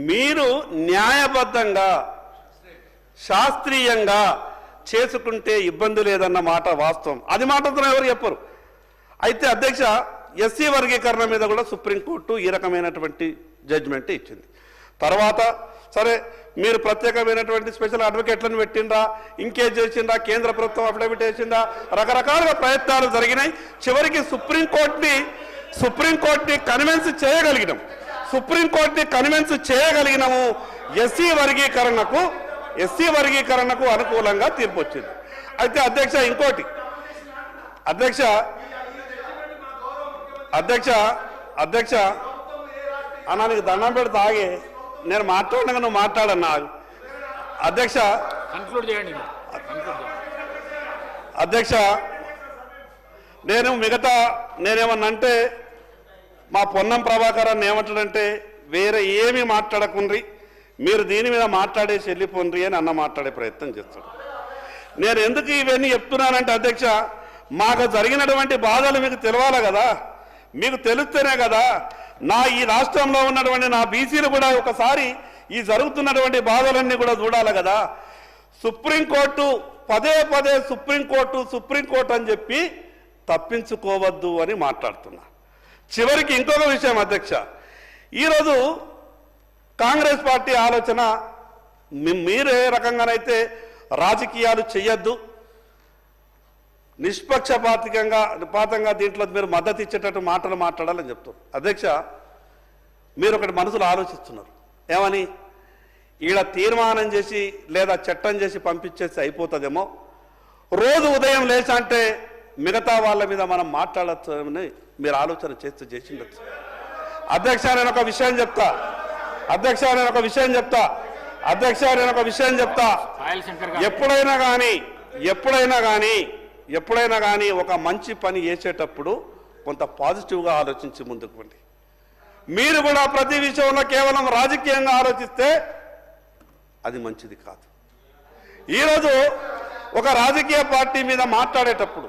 మీరు న్యాయబద్ధంగా శాస్త్రీయంగా చేసుకుంటే ఇబ్బంది లేదన్న మాట వాస్తవం. అది మాటతో ఎవరు చెప్పరు. అయితే అధ్యక్ష, ఎస్సీ వర్గీకరణ మీద కూడా సుప్రీంకోర్టు ఈ రకమైనటువంటి జడ్జిమెంట్ ఇచ్చింది. తర్వాత సరే మీరు ప్రత్యేకమైనటువంటి స్పెషల్ అడ్వకేట్లను పెట్టిండ్రా, ఇంకేం చేసిండ్రా, కేంద్ర ప్రభుత్వం అఫిడవిట్ వేసిందా, రకరకాలుగా ప్రయత్నాలు జరిగినాయి. చివరికి సుప్రీంకోర్టుని కన్విన్స్ చేయగలిగినాము. ఎస్సీ వర్గీకరణకు అనుకూలంగా తీర్పు వచ్చింది. అయితే అధ్యక్ష ఇంకోటి అధ్యక్ష అన్నా, నీకు దండం పెడితే ఆగే, నేను మాట్లాడగా నువ్వు మాట్లాడన్నా. అధ్యక్ష నేనేమన్నంటే మా పొన్నం ప్రభాకర్ అని ఏమంటాడంటే, వేరే ఏమీ మాట్లాడకుండ్రి, మీరు దీని మీద మాట్లాడేసి వెళ్ళిపోండ్రి అని అన్న మాట్లాడే ప్రయత్నం చేస్తాడు. నేను ఎందుకు ఇవన్నీ చెప్తున్నానంటే అధ్యక్ష, మాకు జరిగినటువంటి బాధలు మీకు తెలవాలి కదా. మీకు తెలుస్తేనే కదా ఈ రాష్ట్రంలో ఉన్నటువంటి నా బీసీలు కూడా ఒకసారి ఈ జరుగుతున్నటువంటి బాధలన్నీ కూడా చూడాలి కదా. సుప్రీంకోర్టు పదే సుప్రీంకోర్టు అని చెప్పి తప్పించుకోవద్దు అని మాట్లాడుతున్నా. చివరికి ఇంకొక విషయం అధ్యక్ష, ఈరోజు కాంగ్రెస్ పార్టీ ఆలోచన, మీరు ఏ రకంగానైతే రాజకీయాలు చెయ్యొద్దు, నిష్పక్షపాతంగా దీంట్లో మీరు మద్దతు ఇచ్చేటట్టు మాటలు మాట్లాడాలని చెప్తారు. అధ్యక్ష, మీరు ఒకటి మనసులో ఆలోచిస్తున్నారు, ఏమని, ఈడ తీర్మానం చేసి లేదా చట్టం చేసి పంపించేసి అయిపోతుందేమో, రోజు ఉదయం లేచంటే మిగతా వాళ్ళ మీద మనం మాట్లాడచ్చు అని మీరు ఆలోచన చేసిండొచ్చు. అధ్యక్ష, నేను ఒక విషయం చెప్తా. ఎప్పుడైనా కానీ ఒక మంచి పని చేసేటప్పుడు కొంత పాజిటివ్గా ఆలోచించి ముందుకు పోండి. మీరు కూడా ప్రతి విషయంలో కేవలం రాజకీయంగా ఆలోచిస్తే అది మంచిది కాదు. ఈరోజు ఒక రాజకీయ పార్టీ మీద మాట్లాడేటప్పుడు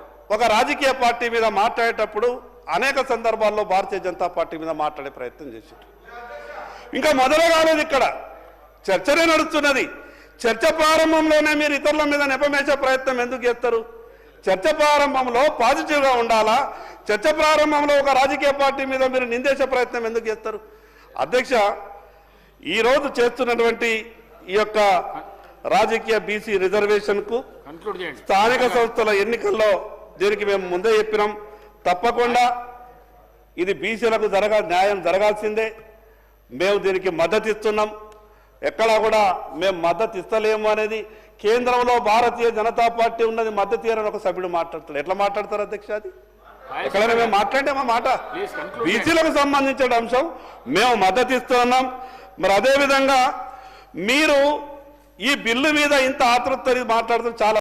అనేక సందర్భాల్లో భారతీయ జనతా పార్టీ మీద మాట్లాడే ప్రయత్నం చేశారు. ఇంకా మొదలు కాలేదు, ఇక్కడ చర్చనే నడుస్తున్నది. చర్చ ప్రారంభంలోనే మీరు ఇతరుల మీద నెపమేసే ప్రయత్నం ఎందుకు చేస్తారు? చర్చ ప్రారంభంలో పాజిటివ్గా ఉండాలా? చర్చ ప్రారంభంలో ఒక రాజకీయ పార్టీ మీద మీరు నిందేసే ప్రయత్నం ఎందుకు చేస్తారు? అధ్యక్ష, ఈరోజు చేస్తున్నటువంటి ఈ యొక్క రాజకీయ బీసీ రిజర్వేషన్కు స్థానిక సంస్థల ఎన్నికల్లో దీనికి మేము ముందే చెప్పినాం, తప్పకుండా ఇది బీసీలకు న్యాయం జరగాల్సిందే. మేము దీనికి మద్దతు ఇస్తున్నాం. ఎక్కడా కూడా మేము మద్దతు ఇస్తలేము అనేది కేంద్రంలో భారతీయ జనతా పార్టీ ఉన్నది, మద్దతు ఇవ్వాలని ఒక సభ్యుడు మాట్లాడతాడు. ఎట్లా మాట్లాడతారు అధ్యక్ష? అది ఎక్కడైనా మేము మాట్లాడితే మా మాట బీసీలకు సంబంధించిన అంశం, మేము మద్దతు ఇస్తున్నాం. మరి అదేవిధంగా మీరు ఈ బిల్లు మీద ఇంత ఆతృత మాట్లాడుతూ చాలా